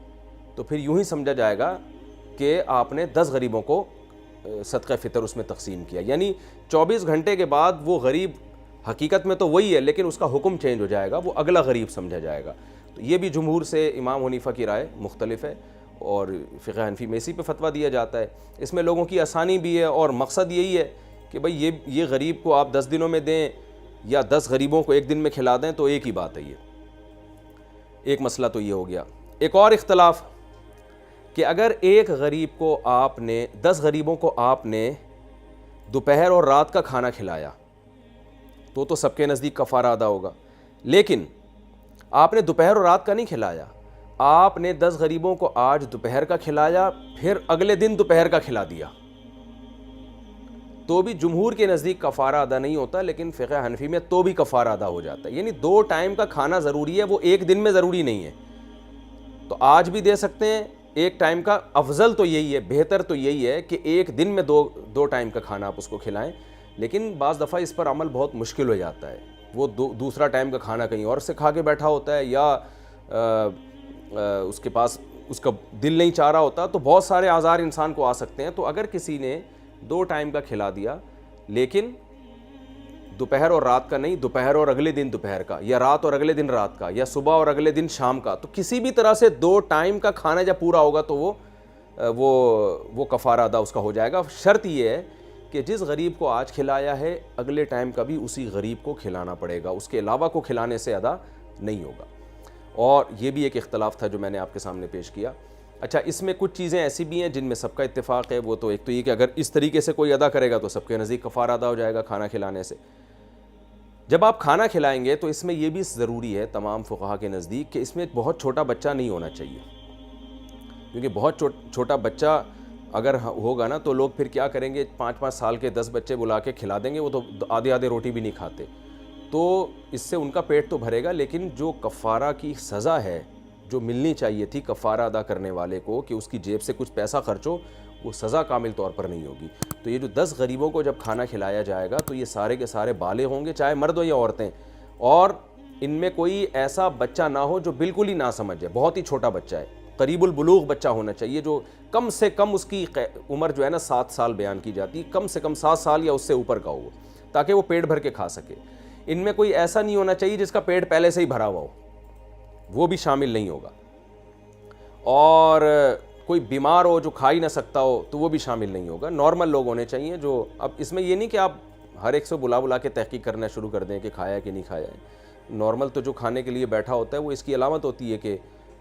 Speaker 2: تو پھر یوں ہی سمجھا جائے گا کہ آپ نے 10 غریبوں کو صدقہ فطر اس میں تقسیم کیا، یعنی 24 گھنٹے کے بعد وہ غریب حقیقت میں تو وہی ہے لیکن اس کا حکم چینج ہو جائے گا، وہ اگلا غریب سمجھا جائے گا۔ تو یہ بھی جمہور سے امام حنیفہ کی رائے مختلف ہے، اور فقہ حنفی میں اسی پہ فتویٰ دیا جاتا ہے۔ اس میں لوگوں کی آسانی بھی ہے، اور مقصد یہی ہے کہ بھئی یہ غریب کو آپ 10 دنوں میں دیں یا 10 غریبوں کو ایک دن میں کھلا دیں تو ایک ہی بات ہے۔ یہ ایک مسئلہ تو یہ ہو گیا۔ ایک اور اختلاف کہ اگر ایک غریب کو آپ نے 10 غریبوں کو آپ نے دوپہر اور رات کا کھانا کھلایا تو سب کے نزدیک کفارہ ادا ہوگا، لیکن آپ نے دوپہر اور رات کا نہیں کھلایا، آپ نے 10 غریبوں کو آج دوپہر کا کھلایا پھر اگلے دن دوپہر کا کھلا دیا، تو بھی جمہور کے نزدیک کفارہ ادا نہیں ہوتا، لیکن فقہ حنفی میں تو بھی کفارہ ادا ہو جاتا ہے۔ یعنی 2 ٹائم کا کھانا ضروری ہے، وہ ایک دن میں ضروری نہیں ہے۔ تو آج بھی دے سکتے ہیں ایک ٹائم کا، افضل تو یہی ہے، بہتر تو یہی ہے کہ ایک دن میں دو ٹائم کا کھانا آپ اس کو کھلائیں، لیکن بعض دفعہ اس پر عمل بہت مشکل ہو جاتا ہے۔ وہ دوسرا ٹائم کا کھانا کہیں اور سے کھا کے بیٹھا ہوتا ہے، یا اس کے پاس اس کا دل نہیں چاہ رہا ہوتا، تو بہت سارے آزار انسان کو آ سکتے ہیں۔ تو اگر کسی نے 2 ٹائم کا کھلا دیا لیکن دوپہر اور رات کا نہیں، دوپہر اور اگلے دن دوپہر کا، یا رات اور اگلے دن رات کا، یا صبح اور اگلے دن شام کا، تو کسی بھی طرح سے 2 ٹائم کا کھانا جب پورا ہوگا تو وہ کفارہ ادا اس کا ہو جائے گا۔ شرط یہ ہے کہ جس غریب کو آج کھلایا ہے اگلے ٹائم کا بھی اسی غریب کو کھلانا پڑے گا، اس کے علاوہ کو کھلانے سے ادا نہیں ہوگا۔ اور یہ بھی ایک اختلاف تھا جو میں نے آپ کے سامنے پیش کیا۔ اچھا، اس میں کچھ چیزیں ایسی بھی ہیں جن میں سب کا اتفاق ہے، وہ تو ایک تو یہ کہ اگر اس طریقے سے کوئی ادا کرے گا تو سب کے نزدیک کفارہ ادا ہو جائے گا کھانا کھلانے سے۔ جب آپ کھانا کھلائیں گے تو اس میں یہ بھی ضروری ہے تمام فقہا کے نزدیک کہ اس میں ایک بہت چھوٹا بچہ نہیں ہونا چاہیے، کیونکہ بہت چھوٹا بچہ اگر ہوگا نا تو لوگ پھر کیا کریں گے، 5-5 سال کے 10 بچے بلا کے کھلا دیں گے، وہ تو آدھے روٹی بھی نہیں کھاتے، تو اس سے ان کا پیٹ تو بھرے گا، لیکن جو کفارہ کی سزا ہے جو ملنی چاہیے تھی کفارہ ادا کرنے والے کو کہ اس کی جیب سے کچھ پیسہ خرچ ہو، وہ سزا کامل طور پر نہیں ہوگی۔ تو یہ جو 10 غریبوں کو جب کھانا کھلایا جائے گا تو یہ سارے کے سارے بالغ ہوں گے، چاہے مرد ہو یا عورتیں، اور ان میں کوئی ایسا بچہ نہ ہو جو بالکل ہی نہ سمجھ ہے، بہت ہی چھوٹا بچہ ہے، قریب البلوغ بچہ ہونا چاہیے، جو کم سے کم اس کی عمر جو ہے نا 7 سال بیان کی جاتی، کم سے کم 7 سال یا اس سے اوپر کا ہو، تاکہ وہ پیٹ بھر کے کھا سکے۔ ان میں کوئی ایسا نہیں ہونا چاہیے جس کا پیٹ پہلے سے ہی بھرا ہوا ہو، وہ بھی شامل نہیں ہوگا، اور کوئی بیمار ہو جو کھا ہی نہ سکتا ہو تو وہ بھی شامل نہیں ہوگا۔ نارمل لوگ ہونے چاہیے جو، اب اس میں یہ نہیں کہ آپ ہر ایک سے بلا کے تحقیق کرنا شروع کر دیں کہ کھایا ہے کہ نہیں کھایا ہے۔ نارمل تو جو کھانے کے لیے بیٹھا ہوتا ہے وہ اس کی علامت ہوتی ہے کہ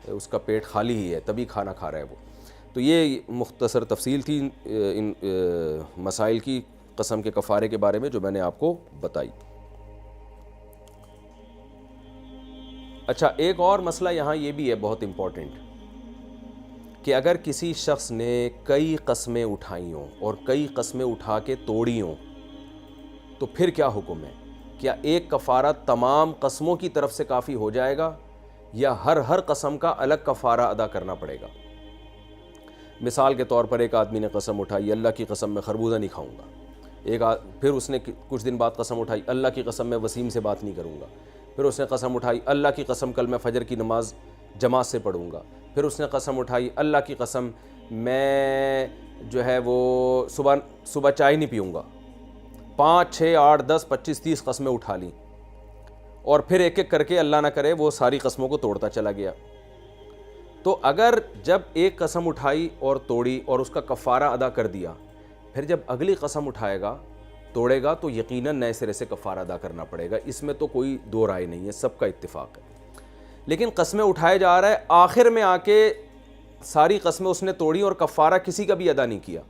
Speaker 2: اس کا پیٹ خالی ہی ہے، تبھی کھانا کھا رہا ہے وہ۔ تو یہ مختصر تفصیل تھی ان مسائل کی قسم کے کفارے کے بارے میں جو میں نے آپ کو بتائی۔ اچھا، ایک اور مسئلہ یہاں یہ بھی ہے بہت امپورٹنٹ کہ اگر کسی شخص نے کئی قسمیں اٹھائی ہوں اور کئی قسمیں اٹھا کے توڑی ہوں تو پھر کیا حکم ہے؟ کیا ایک کفارہ تمام قسموں کی طرف سے کافی ہو جائے گا یا ہر قسم کا الگ کفارہ ادا کرنا پڑے گا؟ مثال کے طور پر ایک آدمی نے قسم اٹھائی، اللہ کی قسم میں خربوزہ نہیں کھاؤں گا، پھر اس نے کچھ دن بعد قسم اٹھائی، اللہ کی قسم میں وسیم سے بات نہیں کروں گا، پھر اس نے قسم اٹھائی، اللہ کی قسم کل میں فجر کی نماز جماعت سے پڑھوں گا، پھر اس نے قسم اٹھائی، اللہ کی قسم میں جو ہے وہ صبح چائے نہیں پیوں گا۔ 5 6 8 10 25 30 قسمیں اٹھا لیں، اور پھر ایک ایک کر کے اللہ نہ کرے وہ ساری قسموں کو توڑتا چلا گیا۔ تو اگر جب ایک قسم اٹھائی اور توڑی اور اس کا کفارہ ادا کر دیا، پھر جب اگلی قسم اٹھائے گا توڑے گا تو یقیناً نئے سرے سے کفارہ ادا کرنا پڑے گا، اس میں تو کوئی دو رائے نہیں ہے، سب کا اتفاق ہے۔ لیکن قسمیں اٹھائے جا رہا ہے، آخر میں آ کے ساری قسمیں اس نے توڑی اور کفارہ کسی کا بھی ادا نہیں کیا،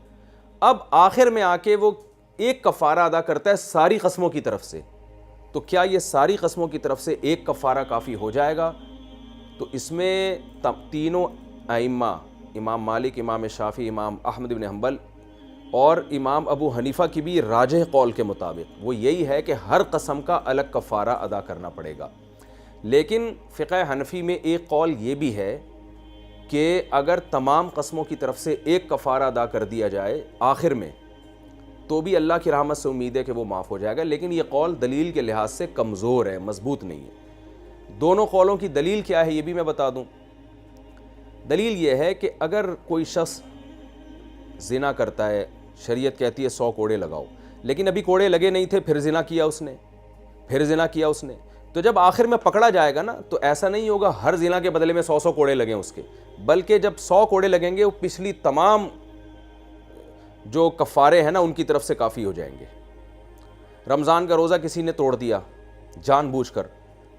Speaker 2: اب آخر میں آ کے وہ ایک کفارہ ادا کرتا ہے ساری قسموں کی طرف سے، تو کیا یہ ساری قسموں کی طرف سے ایک کفارہ کافی ہو جائے گا؟ تو اس میں تینوں ائمہ، امام مالک، امام شافعی، امام احمد بن حنبل اور امام ابو حنیفہ کی بھی راجح قول کے مطابق وہ یہی ہے کہ ہر قسم کا الگ کفارہ ادا کرنا پڑے گا۔ لیکن فقہ حنفی میں ایک قول یہ بھی ہے کہ اگر تمام قسموں کی طرف سے ایک کفارہ ادا کر دیا جائے آخر میں تو بھی اللہ کی رحمت سے امید ہے کہ وہ معاف ہو جائے گا، لیکن یہ قول دلیل کے لحاظ سے کمزور ہے، مضبوط نہیں ہے۔ دونوں قولوں کی دلیل کیا ہے یہ بھی میں بتا دوں۔ دلیل یہ ہے کہ اگر کوئی شخص زنا کرتا ہے، شریعت کہتی ہے 100 کوڑے لگاؤ، لیکن ابھی کوڑے لگے نہیں تھے، پھر زنا کیا اس نے، تو جب آخر میں پکڑا جائے گا نا تو ایسا نہیں ہوگا ہر زنا کے بدلے میں 100 کوڑے لگیں اس کے، بلکہ جب 100 کوڑے لگیں گے وہ پچھلی تمام جو کفارے ہیں نا ان کی طرف سے کافی ہو جائیں گے۔ رمضان کا روزہ کسی نے توڑ دیا جان بوجھ کر،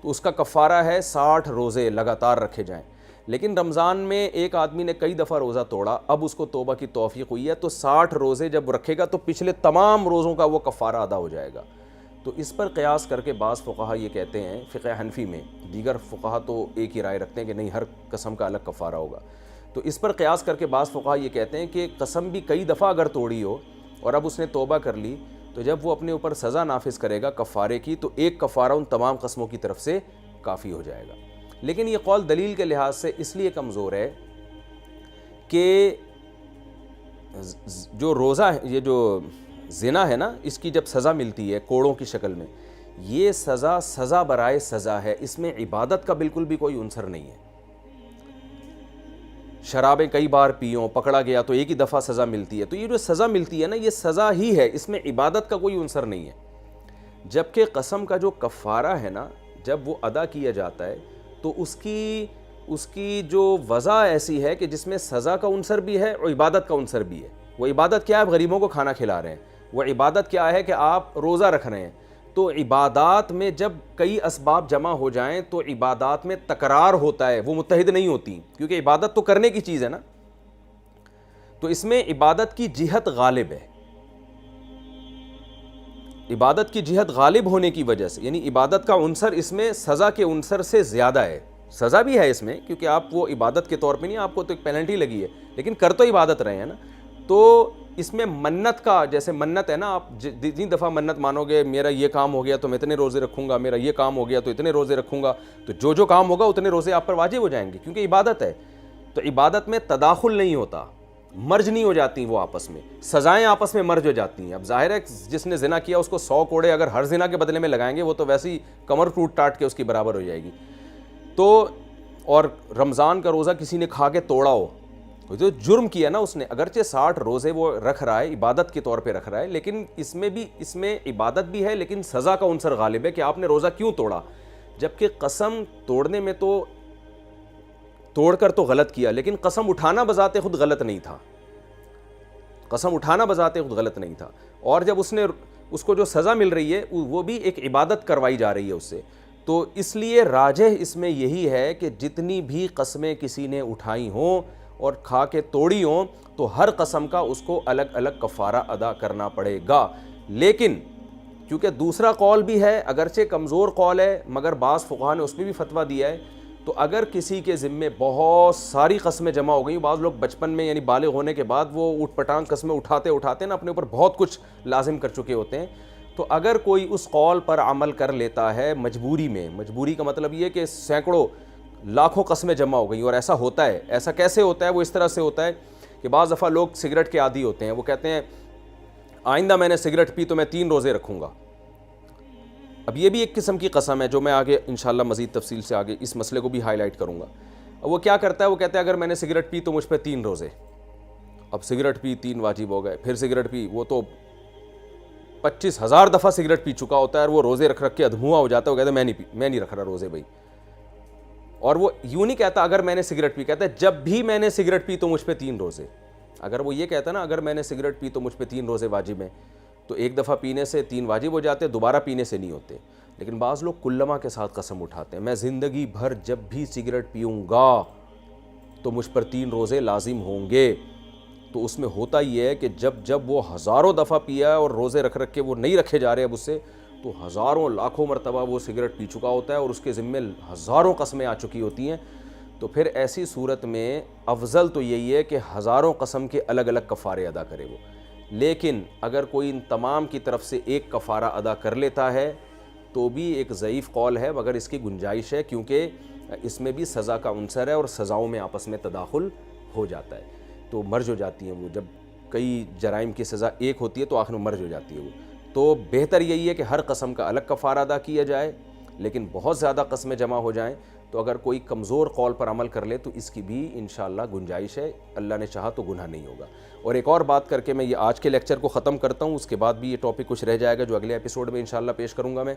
Speaker 2: تو اس کا کفارہ ہے 60 روزے لگاتار رکھے جائیں، لیکن رمضان میں ایک آدمی نے کئی دفعہ روزہ توڑا، اب اس کو توبہ کی توفیق ہوئی ہے تو 60 روزے جب رکھے گا تو پچھلے تمام روزوں کا وہ کفارہ ادا ہو جائے گا۔ تو اس پر قیاس کر کے بعض فقہا یہ کہتے ہیں، فقہ حنفی میں، دیگر فقہا تو ایک ہی رائے رکھتے ہیں کہ نہیں ہر قسم کا الگ کفارہ ہوگا، تو اس پر قیاس کر کے بعض فقہا یہ کہتے ہیں کہ قسم بھی کئی دفعہ اگر توڑی ہو اور اب اس نے توبہ کر لی تو جب وہ اپنے اوپر سزا نافذ کرے گا کفارے کی تو ایک کفارہ ان تمام قسموں کی طرف سے کافی ہو جائے گا۔ لیکن یہ قول دلیل کے لحاظ سے اس لیے کمزور ہے کہ جو روزہ ہے، یہ جو زنا ہے نا، اس کی جب سزا ملتی ہے کوڑوں کی شکل میں، یہ سزا برائے سزا ہے، اس میں عبادت کا بالکل بھی کوئی عنصر نہیں ہے۔ شرابیں کئی بار پیوں، پکڑا گیا تو ایک ہی دفعہ سزا ملتی ہے، تو یہ جو سزا ملتی ہے نا یہ سزا ہی ہے، اس میں عبادت کا کوئی عنصر نہیں ہے۔ جبکہ قسم کا جو کفارہ ہے نا، جب وہ ادا کیا جاتا ہے تو اس کی جو وضع ایسی ہے کہ جس میں سزا کا عنصر بھی ہے اور عبادت کا عنصر بھی ہے۔ وہ عبادت کیا ہے؟ آپ غریبوں کو کھانا کھلا رہے ہیں۔ وہ عبادت کیا ہے کہ آپ روزہ رکھ رہے ہیں۔ تو عبادات میں جب کئی اسباب جمع ہو جائیں تو عبادات میں تکرار ہوتا ہے، وہ متحد نہیں ہوتی، کیونکہ عبادت تو کرنے کی چیز ہے نا، تو اس میں عبادت کی جہت غالب ہے۔ عبادت کی جہت غالب ہونے کی وجہ سے، یعنی عبادت کا عنصر اس میں سزا کے عنصر سے زیادہ ہے۔ سزا بھی ہے اس میں، کیونکہ آپ وہ عبادت کے طور پہ نہیں، آپ کو تو ایک پینلٹی لگی ہے، لیکن کر تو عبادت رہے ہیں نا۔ تو اس میں منت کا، جیسے منت ہے نا، آپ جتنی دفعہ منت مانو گے، میرا یہ کام ہو گیا تو میں اتنے روزے رکھوں گا، میرا یہ کام ہو گیا تو اتنے روزے رکھوں گا، تو جو کام ہوگا اتنے روزے آپ پر واجب ہو جائیں گے، کیونکہ عبادت ہے۔ تو عبادت میں تداخل نہیں ہوتا، مرج نہیں ہو جاتی وہ آپس میں، سزائیں آپس میں مرج ہو جاتی ہیں۔ اب ظاہر ہے جس نے زنا کیا اس کو 100 کوڑے اگر ہر زنا کے بدلے میں لگائیں گے وہ تو ویسے ہی کمر ٹوٹ ٹاٹ کے اس کی برابر ہو جائے گی۔ تو اور رمضان کا روزہ کسی نے کھا کے توڑا ہو، جو جرم کیا نا اس نے، اگرچہ 60 روزے وہ رکھ رہا ہے، عبادت کے طور پہ رکھ رہا ہے، لیکن اس میں عبادت بھی ہے، لیکن سزا کا عنصر غالب ہے کہ آپ نے روزہ کیوں توڑا۔ جبکہ قسم توڑنے میں تو توڑ کر تو غلط کیا، لیکن قسم اٹھانا بذات خود غلط نہیں تھا، قسم اٹھانا بذات خود غلط نہیں تھا۔ اور جب اس کو جو سزا مل رہی ہے وہ بھی ایک عبادت کروائی جا رہی ہے اس سے، تو اس لیے راجح اس میں یہی ہے کہ جتنی بھی قسمیں کسی نے اٹھائی ہوں اور کھا کے توڑی ہوں تو ہر قسم کا اس کو الگ الگ کفارہ ادا کرنا پڑے گا۔ لیکن کیونکہ دوسرا قول بھی ہے، اگرچہ کمزور قول ہے مگر بعض فقہا نے اس میں بھی فتویٰ دیا ہے، تو اگر کسی کے ذمے بہت ساری قسمیں جمع ہو گئیں، بعض لوگ بچپن میں یعنی بالغ ہونے کے بعد وہ اوٹ پٹانگ قسمیں اٹھاتے نا، اپنے اوپر بہت کچھ لازم کر چکے ہوتے ہیں، تو اگر کوئی اس قول پر عمل کر لیتا ہے مجبوری میں، مجبوری کا مطلب یہ کہ سینکڑوں لاکھوں قسمیں جمع ہو گئیں، اور ایسا ہوتا ہے، ایسا کیسے ہوتا ہے؟ وہ اس طرح سے ہوتا ہے کہ بعض دفعہ لوگ سگریٹ کے عادی ہوتے ہیں، وہ کہتے ہیں آئندہ میں نے سگریٹ پی تو میں 3 روزے رکھوں گا۔ اب یہ بھی ایک قسم کی قسم ہے جو میں آگے انشاءاللہ مزید تفصیل سے آگے اس مسئلے کو بھی ہائی لائٹ کروں گا۔ اب وہ کیا کرتا ہے؟ وہ کہتا ہے اگر میں نے سگریٹ پی تو مجھ پہ 3 روزے، اب سگریٹ پی 3 واجب ہو گئے، پھر سگریٹ پی، وہ تو 25,000 دفعہ سگریٹ پی چکا ہوتا ہے اور وہ روزے رکھ کے ادھموا ہو جاتا ہے، وہ کہتا ہے میں نہیں رکھ رہا روزے بھائی۔ اور وہ یوں نہیں کہتا اگر میں نے سگریٹ پی، کہتا ہے جب بھی میں نے سگریٹ پی تو مجھ پہ 3 روزے۔ اگر وہ یہ کہتا نا اگر میں نے سگریٹ پی تو مجھ پہ 3 روزے واجب ہیں، تو ایک دفعہ پینے سے 3 واجب ہو جاتے، دوبارہ پینے سے نہیں ہوتے۔ لیکن بعض لوگ کلمہ کے ساتھ قسم اٹھاتے ہیں، میں زندگی بھر جب بھی سگریٹ پیوں گا تو مجھ پر 3 روزے لازم ہوں گے۔ تو اس میں ہوتا یہ ہے کہ جب وہ ہزاروں دفعہ پیا ہے اور روزے رکھ کے وہ نہیں رکھے جا رہے اب اس سے، تو ہزاروں لاکھوں مرتبہ وہ سگریٹ پی چکا ہوتا ہے اور اس کے ذمے ہزاروں قسمیں آ چکی ہوتی ہیں۔ تو پھر ایسی صورت میں افضل تو یہی ہے کہ ہزاروں قسم کے الگ الگ کفارے ادا کرے وہ۔ لیکن اگر کوئی ان تمام کی طرف سے ایک کفارہ ادا کر لیتا ہے تو بھی ایک ضعیف قول ہے، مگر اس کی گنجائش ہے، کیونکہ اس میں بھی سزا کا عنصر ہے اور سزاؤں میں آپس میں تداخل ہو جاتا ہے، تو مرج ہو جاتی ہیں وہ۔ جب کئی جرائم کی سزا ایک ہوتی ہے تو آخر میں مرج ہو جاتی ہے وہ۔ تو بہتر یہی ہے کہ ہر قسم کا الگ کفارہ ادا کیا جائے، لیکن بہت زیادہ قسمیں جمع ہو جائیں تو اگر کوئی کمزور قول پر عمل کر لے تو اس کی بھی انشاءاللہ گنجائش ہے، اللہ نے چاہا تو گناہ نہیں ہوگا۔ اور ایک اور بات کر کے میں یہ آج کے لیکچر کو ختم کرتا ہوں، اس کے بعد بھی یہ ٹاپک کچھ رہ جائے گا جو اگلے ایپیسوڈ میں انشاءاللہ پیش کروں گا میں۔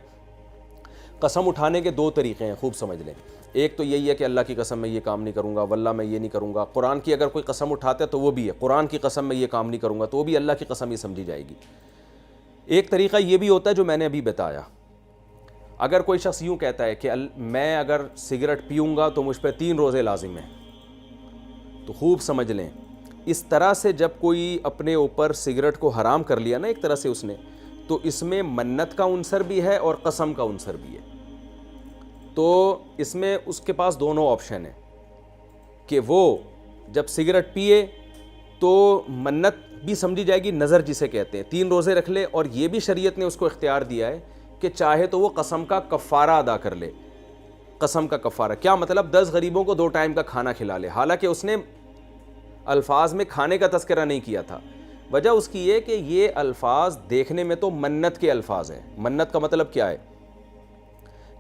Speaker 2: قسم اٹھانے کے دو طریقے ہیں، خوب سمجھ لیں۔ ایک تو یہی ہے کہ اللہ کی قسم میں یہ کام نہیں کروں گا، واللہ میں یہ نہیں کروں گا۔ قرآن کی اگر کوئی قسم اٹھاتا ہے تو وہ بھی ہے، قرآن کی قسم میں یہ کام نہیں کروں گا، تو وہ بھی اللہ کی قسم ہی سمجھی جائے گی۔ ایک طریقہ یہ بھی ہوتا ہے جو میں نے ابھی بتایا، اگر کوئی شخص یوں کہتا ہے کہ میں اگر سگریٹ پیوں گا تو مجھ پہ 3 روزے لازم ہیں، تو خوب سمجھ لیں اس طرح سے جب کوئی اپنے اوپر سگریٹ کو حرام کر لیا نا ایک طرح سے اس نے، تو اس میں منت کا عنصر بھی ہے اور قسم کا عنصر بھی ہے۔ تو اس میں اس کے پاس دونوں آپشن ہیں کہ وہ جب سگریٹ پیے تو منت بھی سمجھی جائے گی، نظر جسے کہتے ہیں، 3 روزے رکھ لے، اور یہ بھی شریعت نے اس کو اختیار دیا ہے کہ چاہے تو وہ قسم کا کفارہ ادا کر لے۔ قسم کا کفارہ کیا مطلب؟ 10 غریبوں کو 2 ٹائم کا کھانا کھلا لے، حالانکہ اس نے الفاظ میں کھانے کا تذکرہ نہیں کیا تھا۔ وجہ اس کی یہ کہ یہ الفاظ دیکھنے میں تو منت کے الفاظ ہیں۔ منت کا مطلب کیا ہے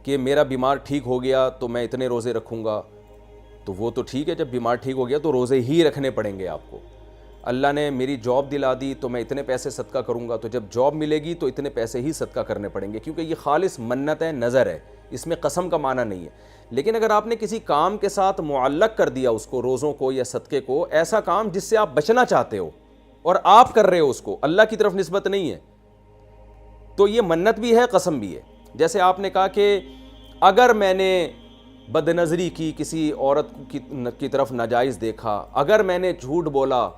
Speaker 2: کہ میرا بیمار ٹھیک ہو گیا تو میں اتنے روزے رکھوں گا، تو وہ تو ٹھیک ہے، جب بیمار ٹھیک ہو گیا تو روزے ہی رکھنے پڑیں گے آپ کو۔ اللہ نے میری جاب دلا دی تو میں اتنے پیسے صدقہ کروں گا، تو جب جاب ملے گی تو اتنے پیسے ہی صدقہ کرنے پڑیں گے، کیونکہ یہ خالص منت ہے، نظر ہے، اس میں قسم کا معنی نہیں ہے۔ لیکن اگر آپ نے کسی کام کے ساتھ معلق کر دیا اس کو، روزوں کو یا صدقے کو، ایسا کام جس سے آپ بچنا چاہتے ہو اور آپ کر رہے ہو، اس کو اللہ کی طرف نسبت نہیں ہے، تو یہ منت بھی ہے، قسم بھی ہے۔ جیسے آپ نے کہا کہ اگر میں نے بد نظری کی، کسی عورت کی طرف ناجائز دیکھا، اگر میں نے جھوٹ بولا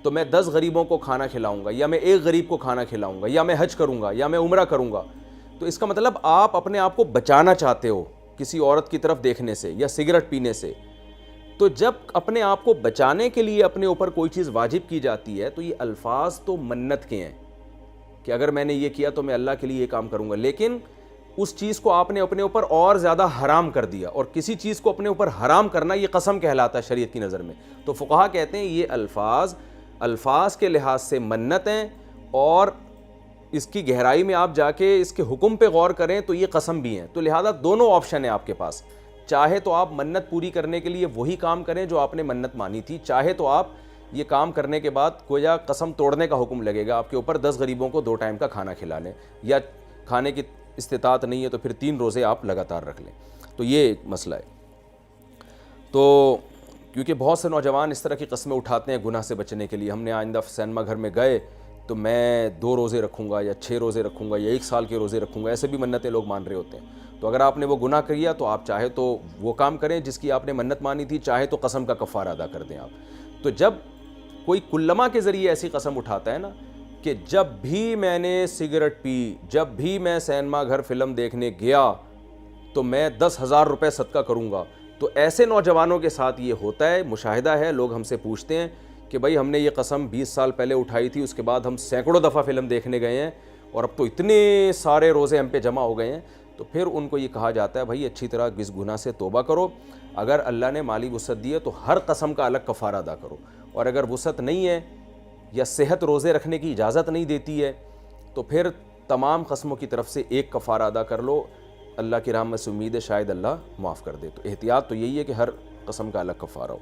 Speaker 2: تو میں 10 غریبوں کو کھانا کھلاؤں گا، یا میں 1 غریب کو کھانا کھلاؤں گا، یا میں حج کروں گا، یا میں عمرہ کروں گا، تو اس کا مطلب آپ اپنے آپ کو بچانا چاہتے ہو کسی عورت کی طرف دیکھنے سے یا سگریٹ پینے سے۔ تو جب اپنے آپ کو بچانے کے لیے اپنے اوپر کوئی چیز واجب کی جاتی ہے تو یہ الفاظ تو منت کے ہیں کہ اگر میں نے یہ کیا تو میں اللہ کے لیے یہ کام کروں گا، لیکن اس چیز کو آپ نے اپنے اوپر اور زیادہ حرام کر دیا، اور کسی چیز کو اپنے اوپر حرام کرنا یہ قسم کہلاتا ہے شریعت کی نظر میں۔ تو فقہا کہتے ہیں یہ الفاظ کے لحاظ سے منت ہیں، اور اس کی گہرائی میں آپ جا کے اس کے حکم پہ غور کریں تو یہ قسم بھی ہیں۔ تو لہذا دونوں آپشن ہیں آپ کے پاس، چاہے تو آپ منت پوری کرنے کے لیے وہی کام کریں جو آپ نے منت مانی تھی، چاہے تو آپ یہ کام کرنے کے بعد گویا قسم توڑنے کا حکم لگے گا آپ کے اوپر، 10 غریبوں کو 2 ٹائم کا کھانا کھلا لیں، یا کھانے کی استطاعت نہیں ہے تو پھر 3 روزے آپ لگاتار رکھ لیں۔ تو یہ ایک مسئلہ ہے۔ تو کیونکہ بہت سے نوجوان اس طرح کی قسمیں اٹھاتے ہیں گناہ سے بچنے کے لیے، ہم نے آئندہ سینما گھر میں گئے تو میں 2 روزے رکھوں گا، یا 6 روزے رکھوں گا، یا 1 سال کے روزے رکھوں گا، ایسے بھی منتیں لوگ مان رہے ہوتے ہیں۔ تو اگر آپ نے وہ گناہ کیا تو آپ چاہے تو وہ کام کریں جس کی آپ نے منت مانی تھی، چاہے تو قسم کا کفارہ ادا کر دیں آپ۔ تو جب کوئی کلمہ کے ذریعے ایسی قسم اٹھاتا ہے نا کہ جب بھی میں نے سگریٹ پی، جب بھی میں سینما گھر فلم دیکھنے گیا تو میں 10,000 روپے صدقہ کروں گا، تو ایسے نوجوانوں کے ساتھ یہ ہوتا ہے، مشاہدہ ہے، لوگ ہم سے پوچھتے ہیں کہ بھائی ہم نے یہ قسم 20 سال پہلے اٹھائی تھی، اس کے بعد ہم سینکڑوں دفعہ فلم دیکھنے گئے ہیں اور اب تو اتنے سارے روزے ہم پہ جمع ہو گئے ہیں۔ تو پھر ان کو یہ کہا جاتا ہے بھائی اچھی طرح اس گناہ سے توبہ کرو، اگر اللہ نے مالی وسعت دی ہے تو ہر قسم کا الگ کفارہ ادا کرو، اور اگر وسعت نہیں ہے یا صحت روزے رکھنے کی اجازت نہیں دیتی ہے تو پھر تمام قسموں کی طرف سے ایک کفارہ ادا کر لو، اللہ کی رحمت سے امید ہے شاید اللہ معاف کر دے۔ تو احتیاط تو یہی ہے کہ ہر قسم کا الگ کفارہ ہو۔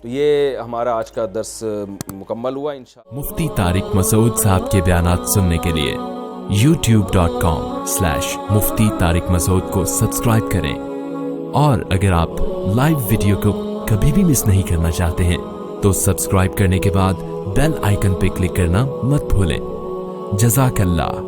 Speaker 2: تو یہ ہمارا آج کا درس مکمل ہوا انشاءاللہ۔
Speaker 3: مفتی طارق مسعود صاحب کے بیانات سننے کے لیے youtube.com/مفتی طارق مسعود کو سبسکرائب کریں، اور اگر آپ لائیو ویڈیو کو کبھی بھی مس نہیں کرنا چاہتے ہیں تو سبسکرائب کرنے کے بعد بیل آئیکن پہ کلک کرنا مت بھولیں۔ جزاک اللہ۔